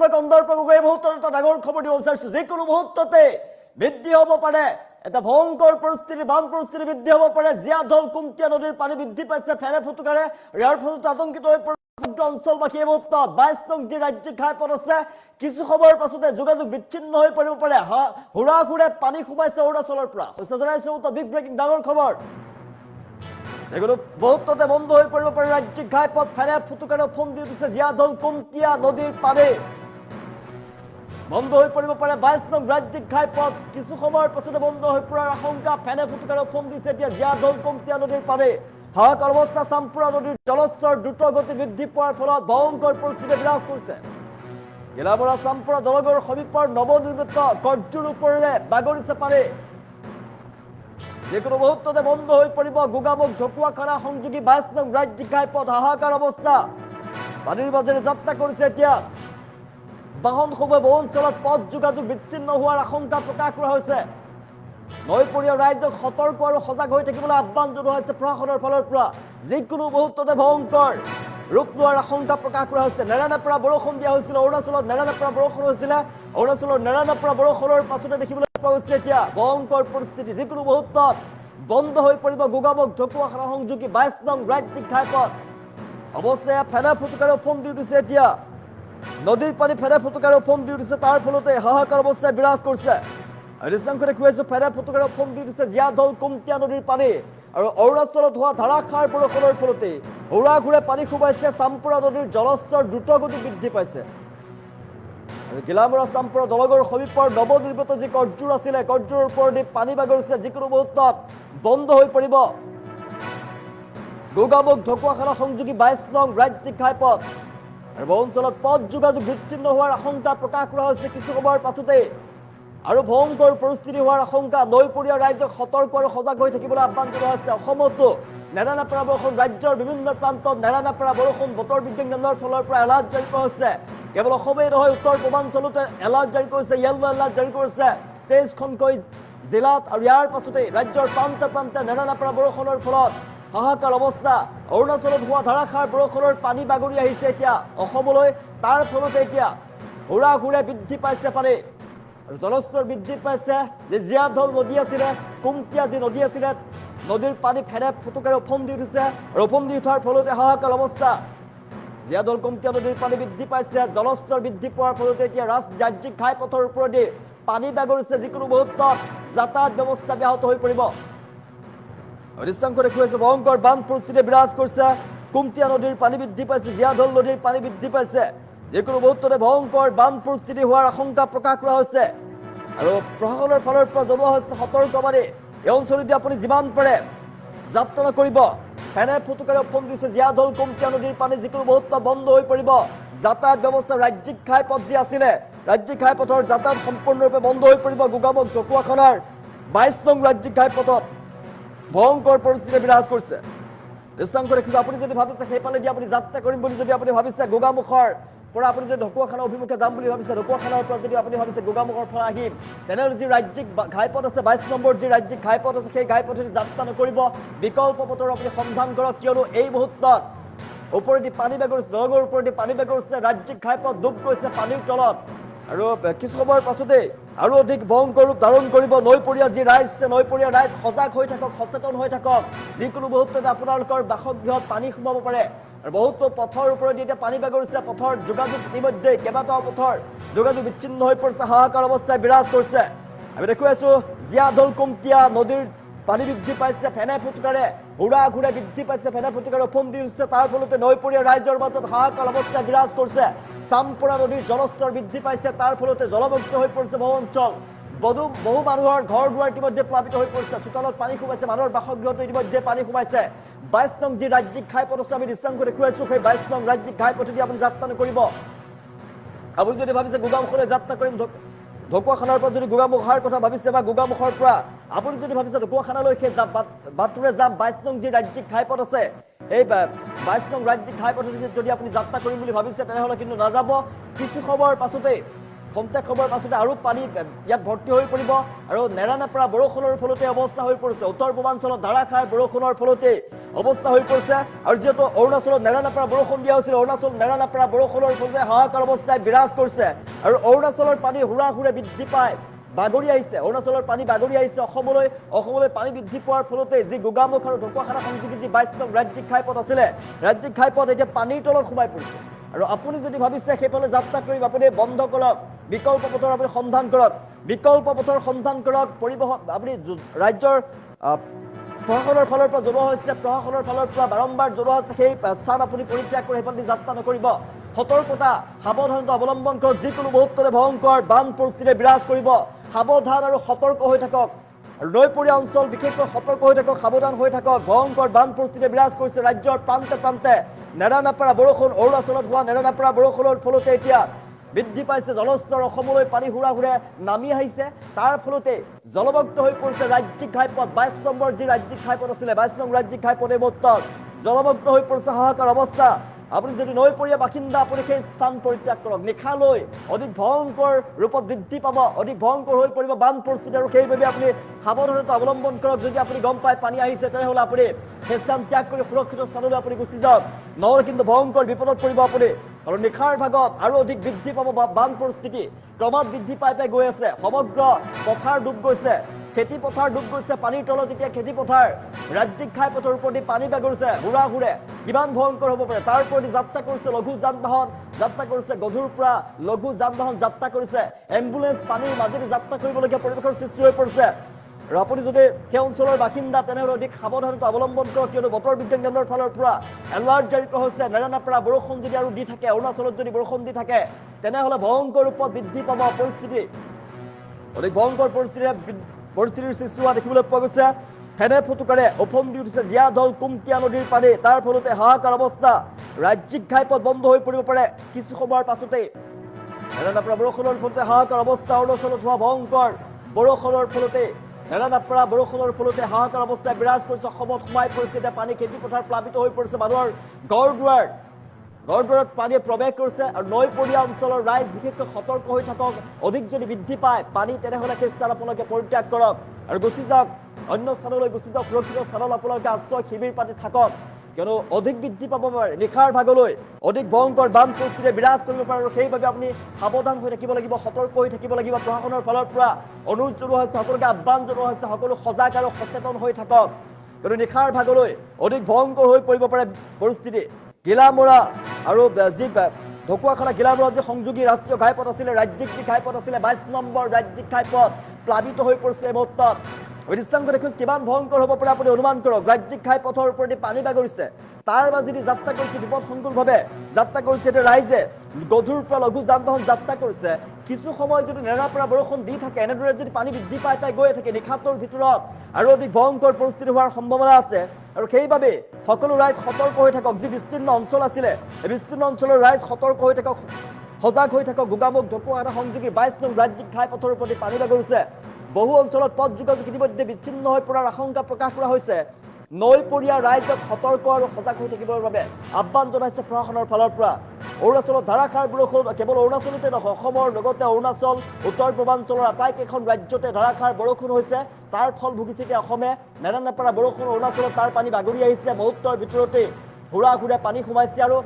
এই মুহূৰ্তত এটা ডাঙৰ খবৰ দিব বিচাৰিছো যিকোনো মুহূৰ্ততে বৃদ্ধি হ'ব পাৰে এটা ভয়ংকৰ পৰিস্থিতি বান পৰিস্থিতি বৃদ্ধি হ'ব পাৰে জিয়াধল কুমটিয়া নদীৰ পানী বৃদ্ধি পাইছে ফেনে ফুটুকাৰে ইয়াৰ ফলত আতংকিত হৈ পৰিছে অঞ্চলবাসী এই মুহূৰ্তত 22 নং যি ৰাজ্যিক ঘাইপথ আছে কিছু সময়ৰ পাছতে যোগাযোগ বিচ্ছিন্ন হৈ পৰিব পাৰে হুৰাহুৰে পানী সোমাইছে অৰুণাচলৰ পৰা হৈছে জনাইছে বিগ ব্ৰেকিং ডাঙৰ খবৰ এগুলো বহুততে বন্ধ হয়ে পড়বে পরে রাজ্যিক ঘাইপথ ফেনে ফুটুকারে ফন্দি উঠেছে জিয়াধল কুমটিয়া নদীর পারে বন্ধ হয়ে পড়বে পরে 22 নং রাজ্যিক ঘাইপথ কিছু সময়ের পাছতে বন্ধ হয়ে পড়ার আশঙ্কা ফেনে ফুটুকারে ফন্দিছে এতিয়া জিয়াধল কুমটিয়া নদীর পারে হাহাকার অবস্থা সাম্পুরা নদীর জলস্তর দ্রুত গতি বৃদ্ধি পাওয়ার ফলত ভয়ঙ্কর পরিস্থিতি বিরাজ করছে গেলামৰা সাম্পুৰা দলগৰ সমীপৰ নৱনিৰ্মিত গৰ্জুৰ ওপৰেৰে বাগৰিছে পাৰে যেকোনো মুহূৰ্ততে বন্ধ হয়ে পড়ব গোগামুখ ঢকুৱাখানা সংযোগী 22 নং ৰাজ্যিক ঘাইপথ হাহাকাৰ অৱস্থা পানীৰ মাজেৰে যাত্ৰা কৰিছে এতিয়া বাহনসমূহে বহু অঞ্চলত পথ যোগাযোগ বিচ্ছিন্ন হোৱাৰ আশংকা প্ৰকাশ কৰা হৈছে নৈপৰীয়া ৰাইজক সতৰ্ক আৰু সজাগ হৈ থাকিবলৈ আহ্বান জনোৱা হৈছে প্ৰশাসনৰ ফালৰ পৰা যিকোনো মুহূৰ্ততে ভয়ংকৰ ৰূপ লোৱাৰ আশংকা প্ৰকাশ কৰা হৈছে নেৰানেপেৰা বৰষুণ দিয়া হৈছিল অৰুণাচলত নেৰানেপেৰা বৰষুণ হৈছিল অৰুণাচলৰ নেৰানেপেৰা বৰষুণৰ পাছতে দেখিবলৈ পোৱা গৈছে এতিয়া ভয়ংকৰ পৰিস্থিতি যিকোনো মুহূৰ্তত বন্ধ হৈ পৰিব গোগামুখ ঢকুৱাখানা সংযোগী 22 নং ৰাজ্যিক ঘাইপথ অৱশ্যে ফেনে ফুটুকাৰে ফন্দি উঠিছে এতিয়া নদীৰ পানী ফেনে ফুটুকাৰে ফন্দি উঠিছে তাৰ ফলতে হাহাকাৰ অৱস্থা বিৰাজ কৰিছে ৰিচাংকে দেখুৱাইছো ফেনে ফুটুকাৰে ফন্দি উঠিছে জিয়াধল কুমটিয়া নদীৰ পানী আৰু অৰুণাচলত হোৱা ধাৰাসাৰ বৰষুণৰ ফলতে হুৰাহুৰে পানী সোমাইছে চাম্পুৰা নদীৰ জলস্তৰ দ্ৰুতগতি বৃদ্ধি পাইছে গেলামৰা চাম্পুৰা দলগৰ সমীপৰ নৱনিৰ্মিত যি গৰ্জুৰ আছিলে গৰ্জুৰৰ ওপৰেদি পানী বাগৰিছে যিকোনো মুহূৰ্তত বন্ধ হৈ পৰিব গোগামুখ ঢকুৱাখানা সংযোগী 22 নং ৰাজ্যিক ঘাইপথ আৰু বহু অঞ্চলত পথ যোগাযোগ বিচ্ছিন্ন হোৱাৰ আশংকা প্ৰকাশ কৰা হৈছে কিছু সময়ৰ পাছতে আৰু ভয়ংকৰ পৰিস্থিতি হোৱাৰ আশংকা নৈপৰীয়া ৰাইজক সতৰ্ক আৰু সজাগ হৈ থাকিবলৈ আহ্বান জনোৱা হৈছে অসমতো নেৰানেপেৰা বৰষুণ ৰাজ্যৰ বিভিন্ন প্ৰান্তত নেৰানেপেৰা বৰষুণ বতৰ বিজ্ঞান কেন্দ্ৰৰ ফালৰ পৰা এলাৰ্ট জাৰি কৰা হৈছে কেৱল অসমেই নহয় উত্তৰ পূৰ্বাঞ্চলতে এলাৰ্ট জাৰি কৰিছে য়েল্লো এলাৰ্ট জাৰি কৰিছে 23খনকৈ জিলাত আৰু ইয়াৰ পাছতে ৰাজ্যৰ প্ৰান্তে প্ৰান্তে নেৰানেপেৰা বৰষুণৰ ফলত হাহাকাৰ অৱস্থা অৰুণাচলত হোৱা ধাৰাসাৰ বৰষুণৰ পানী বাগৰি আহিছে এতিয়া অসমলৈ তাৰ ফলতে এতিয়া হুৰাহুৰে বৃদ্ধি পাইছে পানী আৰু জলস্তৰ বৃদ্ধি পাইছে যে জিয়াধল নদী আছিলে কুমটিয়া যি নদী আছিলে নদীৰ পানী ফেনে ফুটুকাৰে ওফন্দি উঠিছে আৰু ওফন্দি উঠাৰ ফলতে হাহাকাৰ অৱস্থা জিয়াধল কুমটিয়া নদীৰ পানী বৃদ্ধি পাইছে জলস্তৰ বৃদ্ধি পোৱাৰ ফলতে এতিয়া ৰাজ্যিক ঘাইপথৰ ওপৰেদি পানী বাগৰিছে যিকোনো মুহূৰ্তত যাতায়াত ব্যৱস্থা ব্যাহত হৈ পৰিব ৰিচাংকে দেখুৱাইছে ভয়ংকৰ বান পৰিস্থিতি বিৰাজ কৰিছে কুমটিয়া নদীৰ পানী বৃদ্ধি পাইছে জিয়াধল নদীৰ পানী বৃদ্ধি পাইছে যিকোনো মুহূৰ্ততে ভয়ংকৰ বান পৰিস্থিতি হোৱাৰ আশংকা প্ৰকাশ কৰা হৈছে আৰু প্ৰশাসনৰ ফালৰ পৰা জনোৱা হৈছে সতৰ্কবাণী এই অঞ্চলতে আপুনি যিমান পাৰে যাত্ৰা নকৰিব ফেনে ফুটুকাৰে ওফন্দিছে জিয়াধল কুমটিয়া নদীৰ পানী যিকোনো মুহূৰ্তত বন্ধ হৈ পৰিব যাতায়াত ব্যৱস্থা ৰাজ্যিক ঘাইপথ যি আছিলে ৰাজ্যিক ঘাইপথৰ যাতায়াত সম্পূৰ্ণৰূপে বন্ধ হৈ পৰিব গোগামুখ ঢকুৱাখানাৰ 22 নং ৰাজ্যিক ঘাইপথত ভয়ংকৰ পৰিস্থিতি বিৰাজ কৰিছে ৰিচাংকে দেখিছো আপুনি যদি ভাবিছে সেইফালেদি আপুনি যাত্ৰা কৰিম বুলি যদি আপুনি ভাবিছে গোগামুখৰ পৰা আপুনি যদি ঢকুৱাখানা অভিমুখে যাম বুলি ভাবিছে ঢকুৱাখানাৰ পৰা যদি আপুনি ভাবিছে গোগামুখৰ পৰা আহিম তেনেহ'লে যি ৰাজ্যিক ঘাইপথ আছে 22 নম্বৰ যি ৰাজ্যিক ঘাইপথ আছে সেই ঘাইপথেদি যাত্ৰা নকৰিব বিকল্প পথৰ আপুনি সন্ধান কৰক কিয়নো এই মুহূৰ্তত ওপৰেদি পানী বাগৰিছে দলগৰ ওপৰেদি পানী বাগৰিছে ৰাজ্যিক ঘাইপথ ডুব গৈছে পানীৰ তলত আৰু কিছু সময়ৰ পাছতে আৰু অধিক ভয়ংকৰ ৰূপ ধাৰণ কৰিব নৈপৰীয়া যি ৰাইজ আছে নৈপৰীয়া ৰাইজ সজাগ হৈ থাকক সচেতন হৈ থাকক যিকোনো মুহূৰ্ততে আপোনালোকৰ বাসগৃহত পানী সোমাব পাৰে আৰু বহুতো পথৰ ওপৰেদি এতিয়া পানী বাগৰিছে পথৰ যোগাযোগ ইতিমধ্যে কেইবাটাও পথৰ যোগাযোগ বিচ্ছিন্ন হৈ পৰিছে হাহাকাৰ অৱস্থাই বিৰাজ কৰিছে আমি দেখুৱাইছো জিয়াধল কুমটিয়া নদীৰ পানী বৃদ্ধি পাইছে ফেনে ফুটুকাৰে হুৰাহুৰে বৃদ্ধি পাইছে ফেনে ফুটুকাৰে ওফন্দি উঠিছে তাৰ ফলতে নৈপৰীয়া ৰাইজৰ মাজত হাহাকাৰ অৱস্থা বিৰাজ কৰিছে চাম্পুৰা নদীৰ জলস্তৰ বৃদ্ধি পাইছে তাৰ ফলতে জলমগ্ন হৈ পৰিছে বহু অঞ্চল বহু মানুহৰ ঘৰ দুৱাৰ ইতিমধ্যে প্লাবিত হৈ পৰিছে চোতালত পানী সোমাইছে মানুহৰ বাসগৃহত ইতিমধ্যে পানী সোমাইছে 22 নং যি ৰাজ্যিক ঘাইপথ আছে আমি ৰিচাংকে দেখুৱাইছো সেই 22 নং ৰাজ্যিক ঘাইপথেদি আপুনি যাত্ৰা নকৰিব আপুনি যদি ভাবিছে গোগামুখলৈ যাত্ৰা কৰিম ঢকুৱাখানাৰ পৰা যদি গোগামুখ অহাৰ কথা ভাবিছে বা গোগামুখৰ পৰা আপুনি যদি ভাবিছে ঢকুৱাখানালৈ সেই বাটটোৰে যাম 22 নং যি ৰাজ্যিক ঘাইপথ আছে এই 22 নং ৰাজ্যিক ঘাইপথেদি যদি আপুনি যাত্ৰা কৰিম বুলি ভাবিছে তেনেহ'লে কিন্তু নাযাব কিছু সময়ৰ পাছতে খন্তেক সময়ৰ পাছতে আৰু পানী ইয়াত ভৰ্তি হৈ পৰিব আৰু নেৰানেপেৰা বৰষুণৰ ফলতে অৱস্থা হৈ পৰিছে উত্তৰ পূৰ্বাঞ্চলত ধাৰাসাৰ বৰষুণৰ ফলতে অৱস্থা হৈ পৰিছে আৰু যেহেতু অৰুণাচলত নেৰানেপেৰা বৰষুণ দিয়া হৈছিল অৰুণাচল নেৰানেপেৰা বৰষুণৰ ফলতে হাহাকাৰ অৱস্থাই বিৰাজ কৰিছে আৰু অৰুণাচলৰ পানী হুৰাহুৰে বৃদ্ধি পায় বাগৰি আহিছে অৰুণাচলৰ পানী বাগৰি আহিছে অসমলৈ পানী বৃদ্ধি পোৱাৰ ফলতে যি গোগামুখ আৰু ঢকুৱাখানা সংযোগী যি 22 নং ৰাজ্যিক ঘাইপথ আছিলে ৰাজ্যিক ঘাইপথ এতিয়া পানীৰ তলত সোমাই পৰিছে আৰু আপুনি যদি ভাবিছে সেইফালে যাত্ৰা কৰিম আপুনি বন্ধ কৰক বিকল্প পথৰ আপুনি সন্ধান কৰক পৰিবহণ আপুনি ৰাজ্যৰ প্ৰশাসনৰ ফালৰ পৰা জনোৱা হৈছে প্ৰশাসনৰ ফালৰ পৰা বাৰম্বাৰ জনোৱা হৈছে সেই স্থান আপুনি পৰিত্যাগ কৰি সেইফালে যাত্ৰা নকৰিব সতৰ্কতা সাৱধানতা অৱলম্বন কৰক যিকোনো মুহূৰ্ততে ভয়ংকৰ বান পৰিস্থিতিয়ে বিৰাজ কৰিব সাৱধান আৰু সতৰ্ক হৈ থাকক আৰু নৈপৰীয়া অঞ্চল বিশেষকৈ সতৰ্ক হৈ থাকক সাৱধান হৈ থাকক ভয়ংকৰ বান পৰিস্থিতিয়ে বিৰাজ কৰিছে ৰাজ্যৰ প্ৰান্তে প্ৰান্তে নেৰানেপেৰা বৰষুণ অৰুণাচলত হোৱা নেৰানেপেৰা বৰষুণৰ ফলতে এতিয়া বৃদ্ধি পাইছে জলস্তৰ অসমলৈ পানী হুৰাহুৰে নামি আহিছে তাৰ ফলতে জলমগ্ন হৈ পৰিছে ৰাজ্যিক ঘাইপথ 22 নম্বৰ যি ৰাজ্যিক ঘাইপথ আছিলে 22 নং ৰাজ্যিক ঘাইপথে মুহূৰ্তত জলমগ্ন হৈ পৰিছে হাহাকাৰ অৱস্থা আপুনি যদি নৈপৰীয়া বাসিন্দা আপুনি সেই স্থান পৰিত্যাগ কৰক নিশালৈ অধিক ভয়ংকৰ ৰূপত বৃদ্ধি পাব অধিক ভয়ংকৰ হৈ পৰিব বান পৰিস্থিতি আৰু সেইবাবে আপুনি সাৱধানতা অৱলম্বন কৰক যদি আপুনি গম পায় পানী আহিছে তেনেহ'লে আপুনি সেই স্থান ত্যাগ কৰি সুৰক্ষিত স্থানলৈ আপুনি গুচি যাওক নহ'লে কিন্তু ভয়ংকৰ বিপদত পৰিব আপুনি আৰু নিশাৰ ভাগত আৰু অধিক বৃদ্ধি পাব বান পৰিস্থিতি ক্ৰমাৎ বৃদ্ধি পাই গৈ আছে সমগ্ৰ পথাৰ ডুব গৈছে খেতি পথাৰ ডুব গৈছে পানীৰ তলত এতিয়া খেতি পথাৰ ৰাজ্যিক ঘাইপথৰ ওপৰতে পানী বাগৰিছে হুৰাহুৰে কিমান ভয়ংকৰ হ'ব পাৰে তাৰ ওপৰতে যাত্ৰা কৰিছে লঘু যান বাহন যাত্ৰা কৰিছে গধুৰ পৰা লঘু যান বাহন যাত্ৰা কৰিছে এম্বুলেন্স পানীৰ মাজেদি যাত্ৰা কৰিবলগীয়া পৰিৱেশৰ সৃষ্টি হৈ পৰিছে আৰু আপুনি যদি সেই অঞ্চলৰ বাসিন্দা তেনেহ'লে অধিক সাৱধানতা অৱলম্বন কৰক কিয়নো বতৰ বিজ্ঞান কেন্দ্ৰৰ ফালৰ পৰা এলাৰ্ট জাৰি কৰা হৈছে নেৰানেপেৰা বৰষুণ যদি আৰু দি থাকে অৰুণাচলত যদি বৰষুণ দি থাকে তেনেহ'লে ভয়ংকৰ ৰূপত বৃদ্ধি পাব পৰিস্থিতি অধিক ভয়ংকৰ পৰিস্থিতিৰ সৃষ্টি হোৱা দেখিবলৈ পোৱা গৈছে ফেনে ফুটুকাৰে ওফন্দি উঠিছে জীয়াঢল কুমটিয়া নদীৰ পানী তাৰ ফলতে হাহাকাৰ অৱস্থা ৰাজ্যিক ঘাইপথ বন্ধ হৈ পৰিব পাৰে কিছু সময়ৰ পাছতেই নেৰানেপেৰা বৰষুণৰ ফলতে হাহাকাৰ অৱস্থা অৰুণাচলত হোৱা ভয়ংকৰ বৰষুণৰ ফলতে নেৰানেপেৰা বৰষুণৰ ফলতে হাহাকাৰ অৱস্থাই বিৰাজ কৰিছে অসমত সোমাই পৰিছে এতিয়া পানী খেতি পথাৰ প্লাবিত হৈ পৰিছে মানুহৰ ঘৰ দুৱাৰত পানীয়ে প্ৰৱেশ কৰিছে আৰু নৈপৰীয়া অঞ্চলৰ ৰাইজ বিশেষকৈ সতৰ্ক হৈ থাকক অধিক যদি বৃদ্ধি পায় পানী তেনেহ'লে সেই স্থান আপোনালোকে পৰিত্যাগ কৰক আৰু গুচি যাওক অন্য স্থানলৈ গুচি যাওক সুৰক্ষিত স্থানত আপোনালোকে আশ্ৰয় শিবিৰ পাতি থাকক কিয়নো অধিক বৃদ্ধি পাব পাৰে নিশাৰ ভাগলৈ অধিক ভয়ংকৰ বান পৰিস্থিতিয়ে বিৰাজ কৰিব পাৰে আৰু সেইবাবে আপুনি সাৱধান হৈ থাকিব লাগিব সতৰ্ক হৈ থাকিব লাগিব প্ৰশাসনৰ ফালৰ পৰা অনুৰোধ জনোৱা হৈছে সকলোকে আহ্বান জনোৱা হৈছে সকলো সজাগ আৰু সচেতন হৈ থাকক কিয়নো নিশাৰ ভাগলৈ অধিক ভয়ংকৰ হৈ পৰিব পাৰে পৰিস্থিতি গিলামৰা আৰু যি ঢকুৱাখানা গিলামৰা যি সংযোগী ৰাষ্ট্ৰীয় ঘাইপথ আছিলে ৰাজ্যিক যি ঘাইপথ আছিলে 22 নম্বৰ ৰাজ্যিক ঘাইপথ প্লাবিত হৈ পৰিছে এই মুহূৰ্তত দৃশ্যাংক দেখোন কিমান ভয়ংকৰ হ'ব পাৰে আপুনি অনুমান কৰক ৰাজ্যিক ঘাইপথৰ ওপৰতে পানী বাগৰিছে তাৰ মাজেদি যাত্ৰা কৰিছে বিপদসংকুলভাৱে যাত্ৰা কৰিছে এতিয়া ৰাইজে গধুৰ পৰা লঘু যান বাহন যাত্ৰা কৰিছে কিছু সময় যদি নেৰানেপেৰা বৰষুণ দি থাকে এনেদৰে যদি পানী বৃদ্ধি পাই গৈ থাকে নিশাটোৰ ভিতৰত আৰু অধিক ভয়ংকৰ পৰিস্থিতি হোৱাৰ সম্ভাৱনা আছে আৰু সেইবাবে সকলো ৰাইজ সতৰ্ক হৈ থাকক যি বিস্তীৰ্ণ অঞ্চল আছিলে এই বিস্তীৰ্ণ অঞ্চলৰ ৰাইজ সতৰ্ক হৈ থাকক সজাগ হৈ থাকক গোগামুখ ঢকুৱাখানা সংযোগী 22 নং ৰাজ্যিক ঘাইপথৰ ওপৰতে পানী বাগৰিছে বহু অঞ্চলত পথ যোগাযোগ ইতিমধ্যে বিচ্ছিন্ন হৈ পৰাৰ আশংকা প্ৰকাশ কৰা হৈছে নৈপৰীয়া ৰাইজক সতৰ্ক আৰু সজাগ হৈ থাকিবৰ বাবে আহ্বান জনাইছে প্ৰশাসনৰ ফালৰ পৰা অৰুণাচলত ধাৰাসাৰ বৰষুণ কেৱল অৰুণাচলতে নহয় অসমৰ লগতে অৰুণাচল উত্তৰ পূৰ্বাঞ্চলৰ আটাইকেইখন ৰাজ্যতে ধাৰাসাৰ বৰষুণ হৈছে তাৰ ফল ভুগিছে এতিয়া অসমে নেৰানেপেৰা বৰষুণ অৰুণাচলত তাৰ পানী বাগৰি আহিছে মুহূৰ্তৰ ভিতৰতে হুৰাহুৰে পানী সোমাইছে আৰু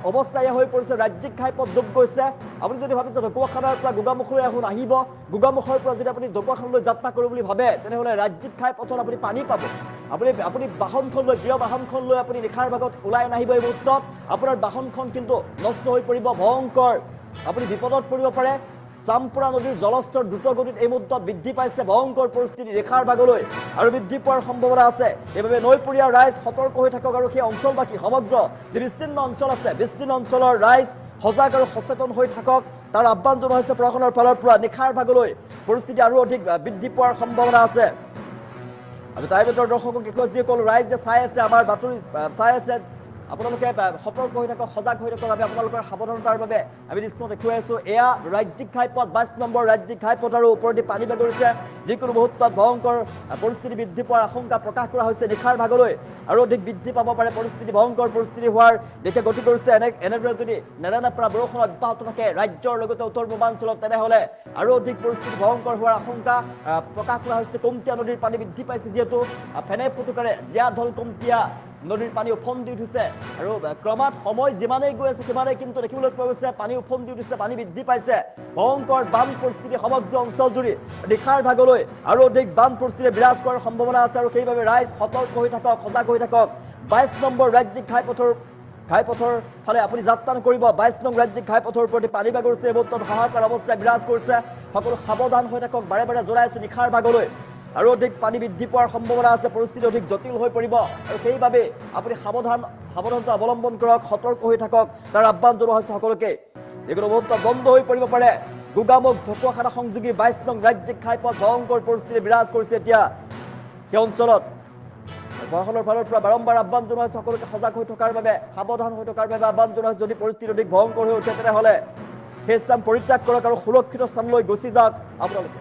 অৱস্থা এয়া হৈ পৰিছে ৰাজ্যিক ঘাইপথ ডুব গৈছে আপুনি যদি ভাবিছে ঢকুৱাখানাৰ পৰা গোগামুখলৈ এখন আহিব গোগামুখৰ পৰা যদি আপুনি ঢকুৱাখানালৈ যাত্ৰা কৰোঁ বুলি ভাবে তেনেহ'লে ৰাজ্যিক ঘাইপথত আপুনি পানী পাব আপুনি বাহনখন লৈ প্ৰিয় বাহনখন লৈ আপুনি নিশাৰ ভাগত ওলাই নাহিব এই মুহূৰ্তত আপোনাৰ বাহনখন কিন্তু নষ্ট হৈ পৰিব ভয়ংকৰ আপুনি বিপদত পৰিব পাৰে চাম্পৰা নদীৰ জলস্তৰ দ্ৰুতগতিত এই মুহূৰ্তত বৃদ্ধি পাইছে ভয়ংকৰ পৰিস্থিতি ৰেখাৰ ভাগলৈ আৰু বৃদ্ধি পোৱাৰ সম্ভাৱনা আছে এইবাবে নৈপৰীয়া ৰাইজ সতৰ্ক হৈ থাকক আৰু সেই অঞ্চলবাসী সমগ্ৰ যি বিস্তীৰ্ণ অঞ্চল আছে বিস্তীৰ্ণ অঞ্চলৰ ৰাইজ সজাগ আৰু সচেতন হৈ থাকক তাৰ আহ্বান জনোৱা হৈছে প্ৰশাসনৰ ফালৰ পৰা নিশাৰ ভাগলৈ পৰিস্থিতি আৰু অধিক বৃদ্ধি পোৱাৰ সম্ভাৱনা আছে আৰু তাৰ ভিতৰত দৰ্শকক যিসকল ৰাইজে চাই আছে আমাৰ বাতৰি চাই আছে আপোনালোকে সতৰ্ক হৈ থাকক সজাগ হৈ থাকক আমি আপোনালোকৰ সাৱধানতাৰ বাবে আমি দৃশ্য দেখুৱাই আছোঁ এয়া ৰাজ্যিক ঘাইপথ 22 নম্বৰ ৰাজ্যিক ঘাইপথ আৰু ওপৰেদি পানী বাগৰিছে যিকোনো মুহূৰ্তত ভয়ংকৰ পৰিস্থিতি বৃদ্ধি পোৱাৰ আশংকা প্ৰকাশ কৰা হৈছে নিশাৰ ভাগলৈ আৰু অধিক বৃদ্ধি পাব পাৰে পৰিস্থিতি ভয়ংকৰ পৰিস্থিতি হোৱাৰ দিশে গতি কৰিছে এনেদৰে যদি নেৰানেপেৰা বৰষুণ অব্যাহত থাকে ৰাজ্যৰ লগতে উত্তৰ পূৰ্বাঞ্চলত তেনেহ'লে আৰু অধিক পৰিস্থিতি ভয়ংকৰ হোৱাৰ আশংকা প্ৰকাশ কৰা হৈছে কুমটিয়া নদীৰ পানী বৃদ্ধি পাইছে যিহেতু ফেনে ফুটুকাৰে জীয়াঢল কুমটিয়া নদীৰ পানী উফন্দি উঠিছে আৰু ক্ৰমাৎ সময় যিমানেই গৈ আছে সিমানেই কিন্তু দেখিবলৈ পোৱা গৈছে পানী উফন্দি উঠিছে, পানী বৃদ্ধি পাইছে। ভয়ংকৰ বান পৰিস্থিতি সমগ্ৰ অঞ্চল জুৰি নিশাৰ ভাগলৈ আৰু অধিক বান পৰিস্থিতি বিৰাজ কৰাৰ সম্ভাৱনা আছে আৰু সেইবাবে ৰাইজ সতৰ্ক হৈ থাকক, সজাগ হৈ থাকক। 22 নম্বৰ ৰাজ্যিক ঘাইপথৰ ফালে আপুনি যাত্ৰা কৰিব। 22 নং ৰাজ্যিক ঘাইপথৰ প্ৰতি পানী বাগৰিছে, এই মুহূৰ্তত হাহাকাৰ অৱস্থা বিৰাজ কৰিছে। সকলো সাৱধান হৈ থাকক, বাৰে বাৰে জনাইছোঁ নিশাৰ ভাগলৈ আৰু অধিক পানী বৃদ্ধি পোৱাৰ সম্ভাৱনা আছে, পৰিস্থিতি অধিক জটিল হৈ পৰিব আৰু সেইবাবে আপুনি সাৱধানতা অৱলম্বন কৰক, সতৰ্ক হৈ থাকক, তাৰ আহ্বান জনোৱা হৈছে সকলোকে। যিকোনো মুহূৰ্তত বন্ধ হৈ পৰিব পাৰে গোগামুখ ঢকুৱাখানা সংযোগী 22 নং ৰাজ্যিক ঘাইপথ। ভয়ংকৰ পৰিস্থিতি বিৰাজ কৰিছে এতিয়া সেই অঞ্চলত। প্ৰশাসনৰ ফালৰ পৰা বাৰম্বাৰ আহ্বান জনোৱা হৈছে সকলোকে সজাগ হৈ থকাৰ বাবে, সাৱধান হৈ থকাৰ বাবে আহ্বান জনোৱা হৈছে। যদি পৰিস্থিতি অধিক ভয়ংকৰ হৈ উঠে তেনেহ'লে সেই স্থান পৰিত্যাগ কৰক আৰু সুৰক্ষিত স্থানলৈ গুচি যাওক আপোনালোকে।